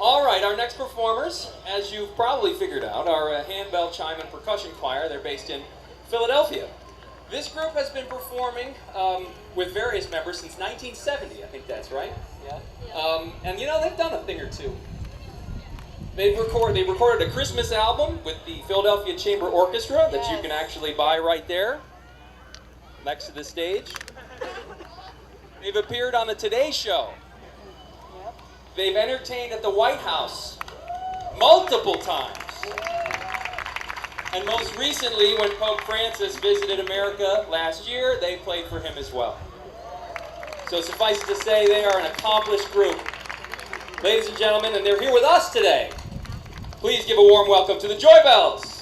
All right, our next performers, as you've probably figured out, are a handbell, chime, and percussion choir. They're based in Philadelphia. This group has been performing with various members since 1970. I think that's right. Yeah. And you know, they've done a thing or two. They recorded a Christmas album with the Philadelphia Chamber Orchestra that you can actually buy right there, next to the stage. They've appeared on the Today Show. They've entertained at the White House multiple times. And most recently, when Pope Francis visited America last year, they played for him as well. So suffice it to say, they are an accomplished group. Ladies and gentlemen, and they're here with us today. Please give a warm welcome to the Joybells.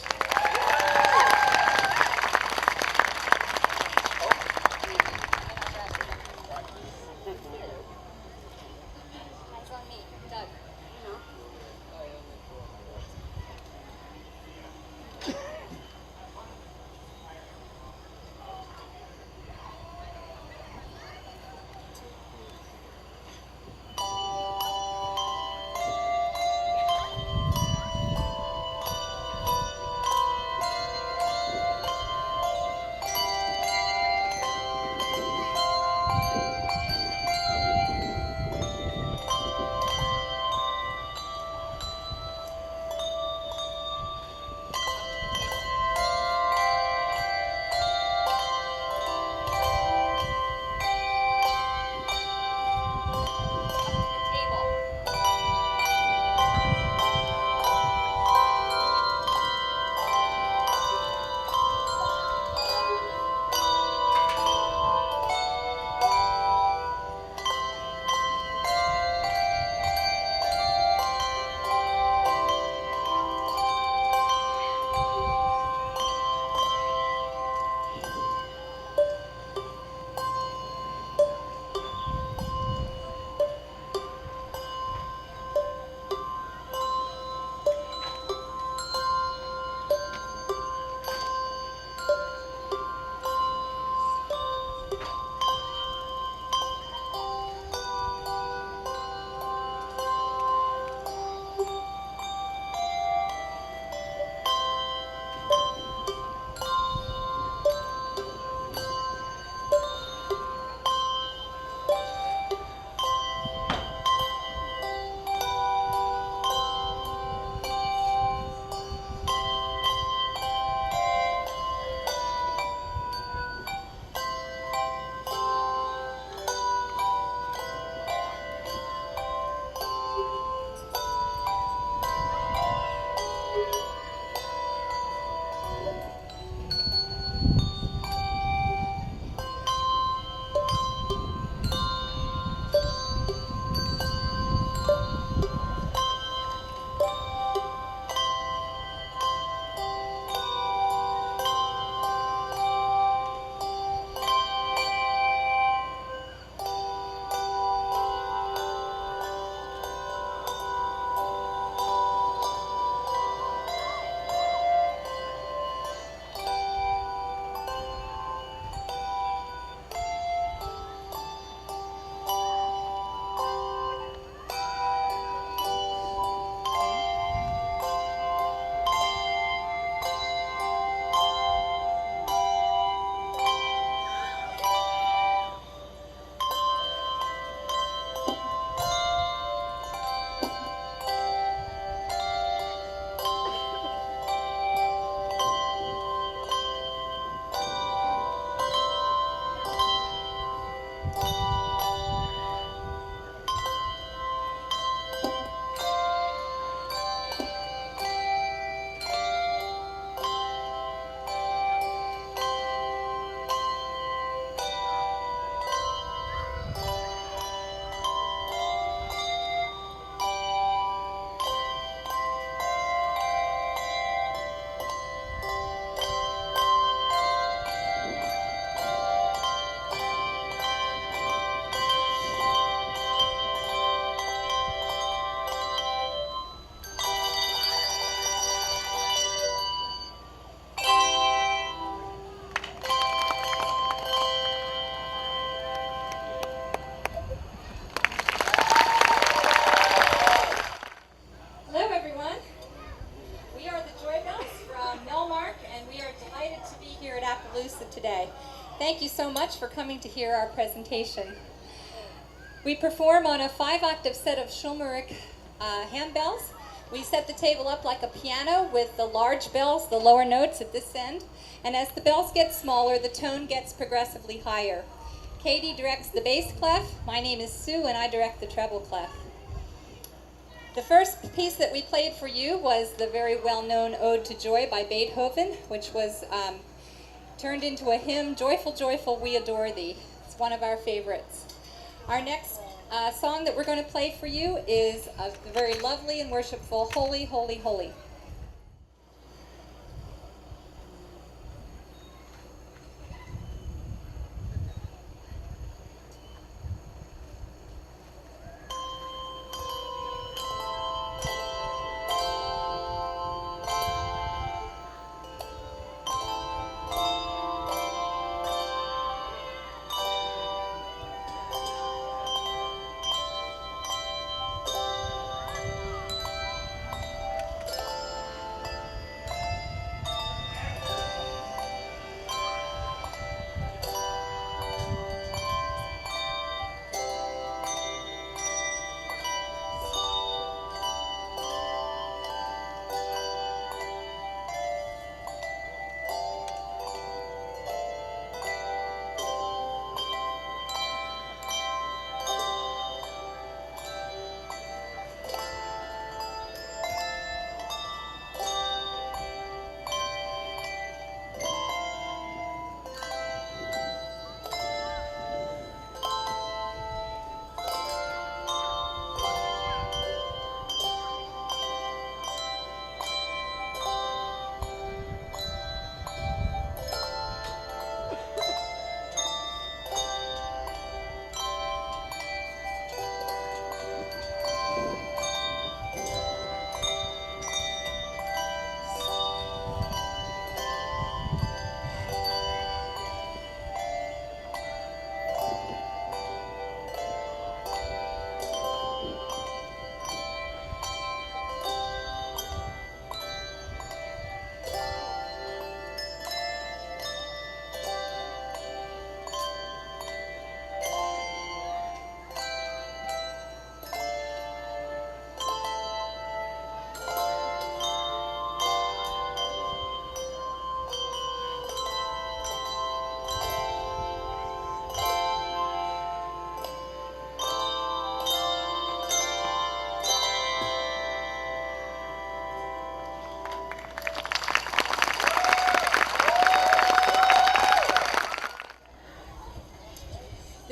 Thank you so much for coming to hear our presentation. We perform on a 5-octave set of Schulmerich handbells. We set the table up like a piano with the large bells, the lower notes at this end, and as the bells get smaller, the tone gets progressively higher. Katie directs the bass clef, my name is Sue, and I direct the treble clef. The first piece that we played for you was the very well-known Ode to Joy by Beethoven, which was turned into a hymn, Joyful, Joyful, We Adore Thee. It's one of our favorites. Our next song that we're going to play for you is a very lovely and worshipful Holy, Holy, Holy.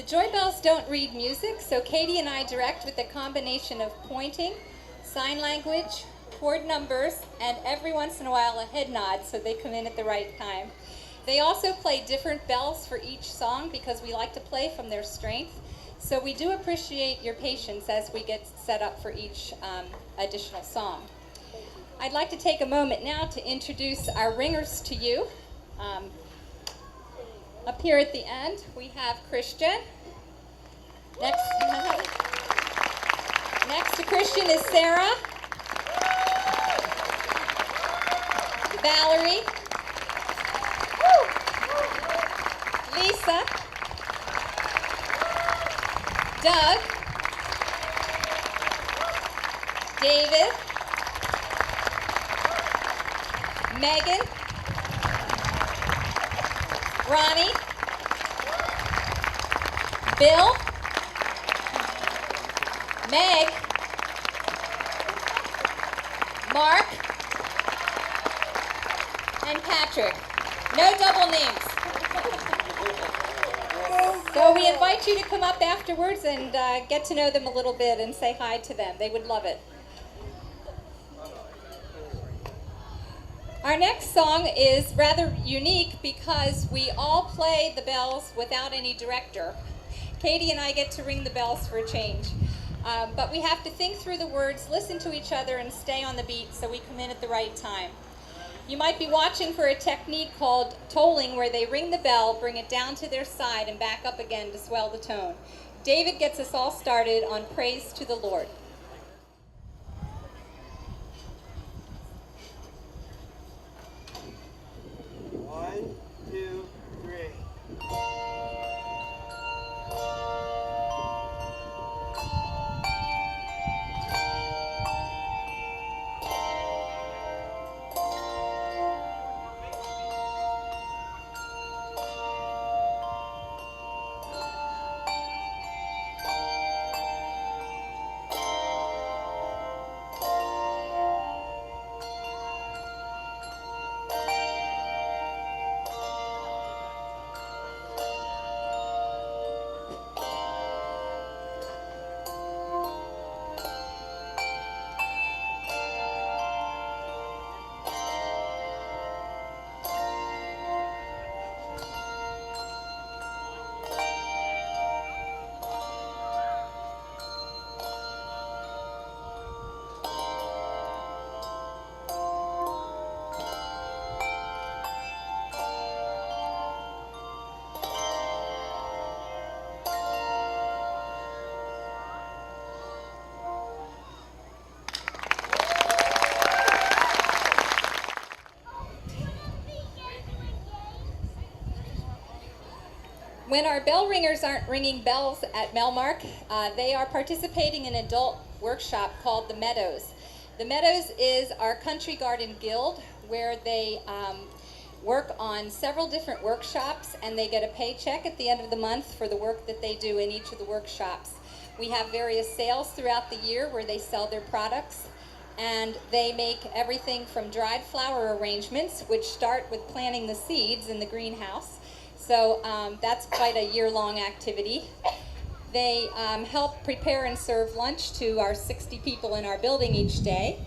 Joybells don't read music, so Katie and I direct with a combination of pointing, sign language, chord numbers, and every once in a while a head nod so they come in at the right time. They also play different bells for each song because we like to play from their strength. So we do appreciate your patience as we get set up for each additional song. I'd like to take a moment now to introduce our ringers to you. Up here at the end, we have Christian. Next to Christian is Sarah, Valerie, Lisa, Doug, David, Megan, Ronnie, Bill, Meg, Mark, and Patrick. No double names. So we invite you to come up afterwards and get to know them a little bit and say hi to them. They would love it. Our next song is rather unique because we all play the bells without any director. Katie and I get to ring the bells for a change. But we have to think through the words, listen to each other, and stay on the beat so we come in at the right time. You might be watching for a technique called tolling, where they ring the bell, bring it down to their side, and back up again to swell the tone. David gets us all started on Praise to the Lord. 1, 2, 3. When our bell ringers aren't ringing bells at Melmark, they are participating in an adult workshop called the Meadows. The Meadows is our country garden guild where they work on several different workshops, and they get a paycheck at the end of the month for the work that they do in each of the workshops. We have various sales throughout the year where they sell their products, and they make everything from dried flower arrangements, which start with planting the seeds in the greenhouse. So that's quite a year-long activity. They help prepare and serve lunch to our 60 people in our building each day.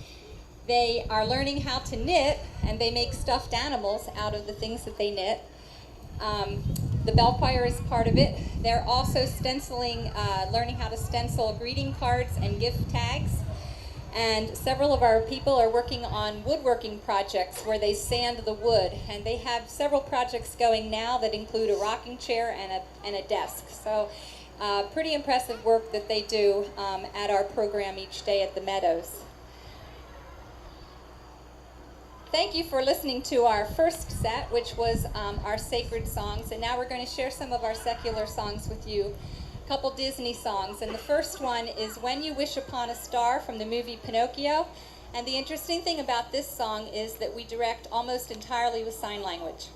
They are learning how to knit, and they make stuffed animals out of the things that they knit. The bell choir is part of it. They're also stenciling, learning how to stencil greeting cards and gift tags. And several of our people are working on woodworking projects where they sand the wood. And they have several projects going now that include a rocking chair and a desk. So pretty impressive work that they do at our program each day at the Meadows. Thank you for listening to our first set, which was our sacred songs. And now we're going to share some of our secular songs with you. A couple Disney songs. And the first one is When You Wish Upon a Star from the movie Pinocchio. And the interesting thing about this song is that we direct almost entirely with sign language.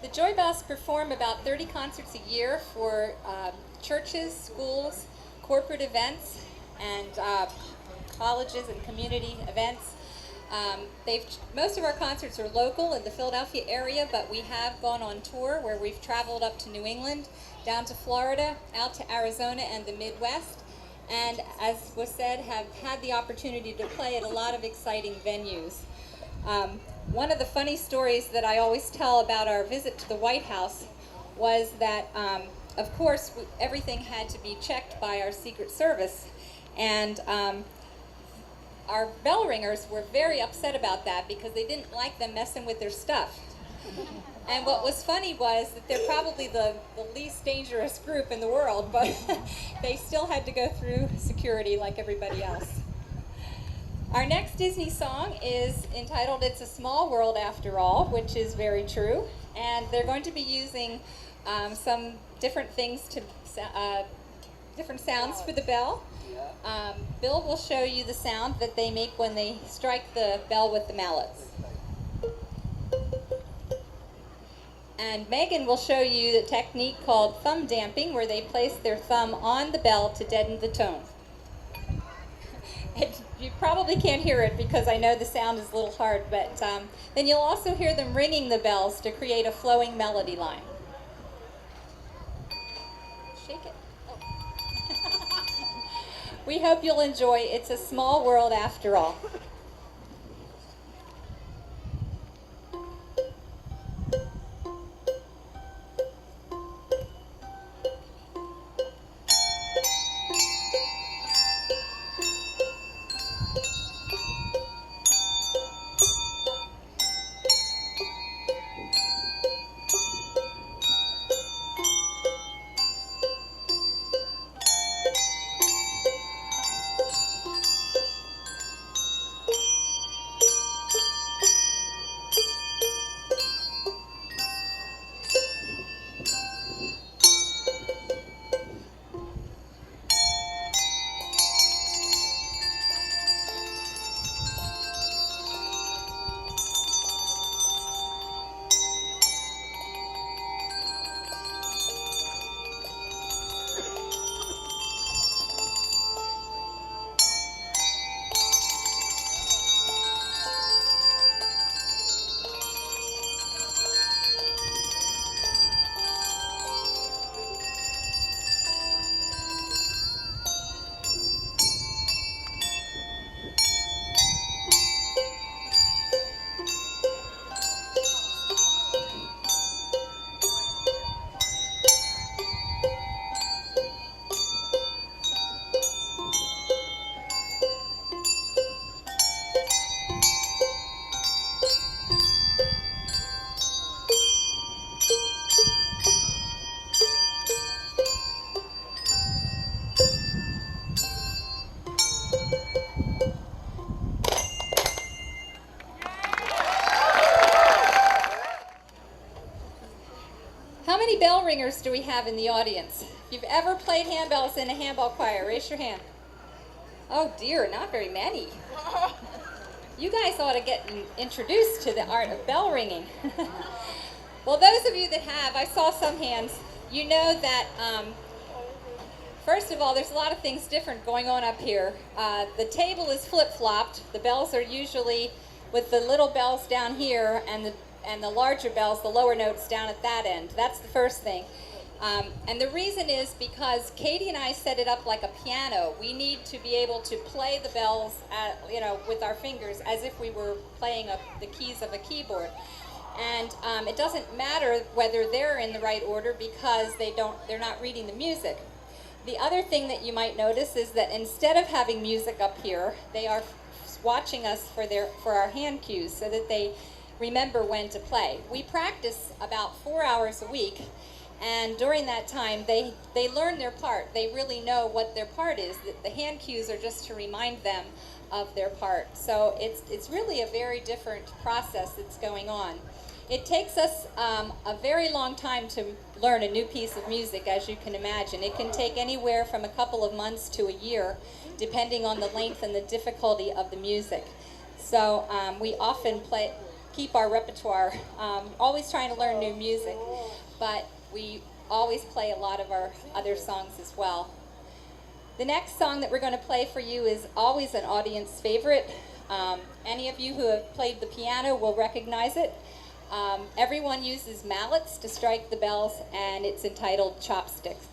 The Joybells perform about 30 concerts a year for churches, schools, corporate events, and colleges and community events. Most of our concerts are local in the Philadelphia area, but we have gone on tour where we've traveled up to New England, down to Florida, out to Arizona and the Midwest, and as was said, have had the opportunity to play at a lot of exciting venues. One of the funny stories that I always tell about our visit to the White House was that, of course, everything had to be checked by our Secret Service, and our bell ringers were very upset about that because they didn't like them messing with their stuff. And what was funny was that they're probably the least dangerous group in the world, but they still had to go through security like everybody else. Our next Disney song is entitled It's a Small World After All, which is very true. And they're going to be using some different things to, different sounds for the bell. Bill will show you the sound that they make when they strike the bell with the mallets. And Megan will show you the technique called thumb damping, where they place their thumb on the bell to deaden the tone. You probably can't hear it because I know the sound is a little hard, but then you'll also hear them ringing the bells to create a flowing melody line. Shake it. We hope you'll enjoy It's a Small World After All. How many bell ringers do we have in the audience? If you've ever played handbells in a handbell choir, raise your hand. Oh dear, not very many. You guys ought to get introduced to the art of bell ringing. Well, those of you that have, I saw some hands, you know that, first of all, there's a lot of things different going on up here. The table is flip-flopped. The bells are usually with the little bells down here and the larger bells, the lower notes down at that end. That's the first thing. And the reason is because Katie and I set it up like a piano. We need to be able to play the bells, with our fingers as if we were playing the keys of a keyboard. And it doesn't matter whether they're in the right order because they're not reading the music. The other thing that you might notice is that instead of having music up here, they are watching us for our hand cues so that they remember when to play. We practice about 4 hours a week, and during that time they learn their part. They really know what their part is. The hand cues are just to remind them of their part. So it's really a very different process that's going on. It takes us a very long time to learn a new piece of music, as you can imagine. It can take anywhere from a couple of months to a year, depending on the length and the difficulty of the music. So we often keep our repertoire, always trying to learn new music, but we always play a lot of our other songs as well. The next song that we're going to play for you is always an audience favorite. Any of you who have played the piano will recognize it. Everyone uses mallets to strike the bells, and it's entitled Chopsticks.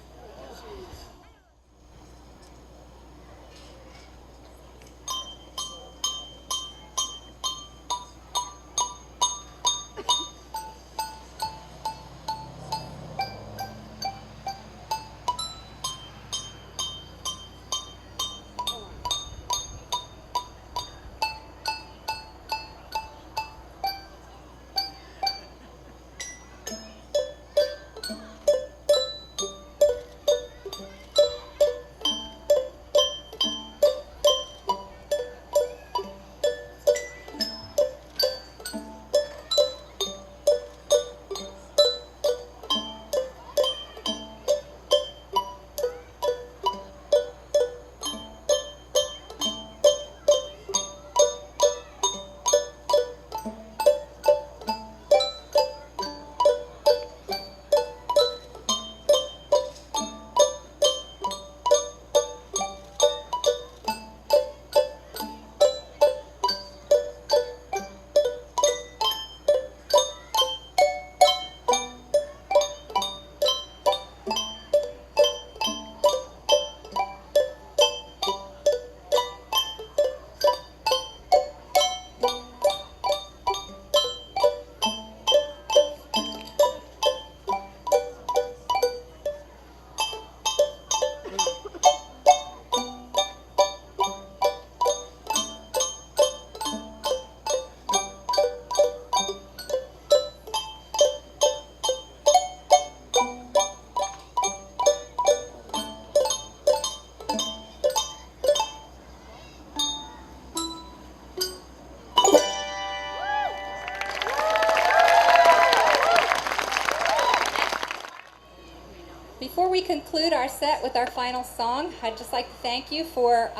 Before we conclude our set with our final song, I'd just like to thank you for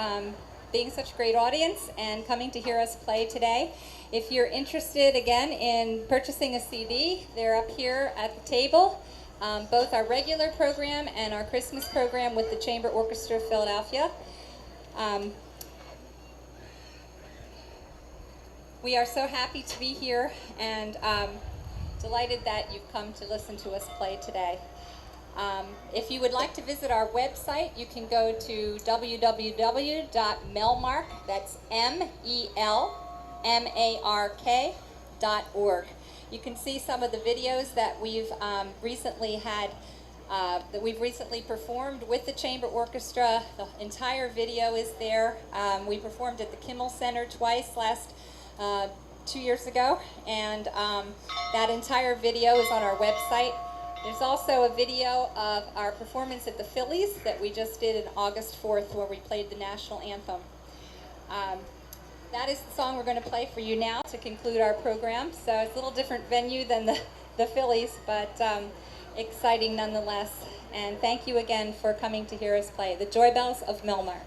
being such a great audience and coming to hear us play today. If you're interested, again, in purchasing a CD, they're up here at the table. Both our regular program and our Christmas program with the Chamber Orchestra of Philadelphia. We are so happy to be here and delighted that you've come to listen to us play today. If you would like to visit our website, you can go to www.melmark, that's MELMARK.org. You can see some of the videos that we've recently performed with the Chamber Orchestra. The entire video is there. We performed at the Kimmel Center twice 2 years ago, and that entire video is on our website. There's also a video of our performance at the Phillies that we just did on August 4th where we played the national anthem. That is the song we're going to play for you now to conclude our program. So it's a little different venue than the Phillies, but exciting nonetheless. And thank you again for coming to hear us play the Joybells of Melmark.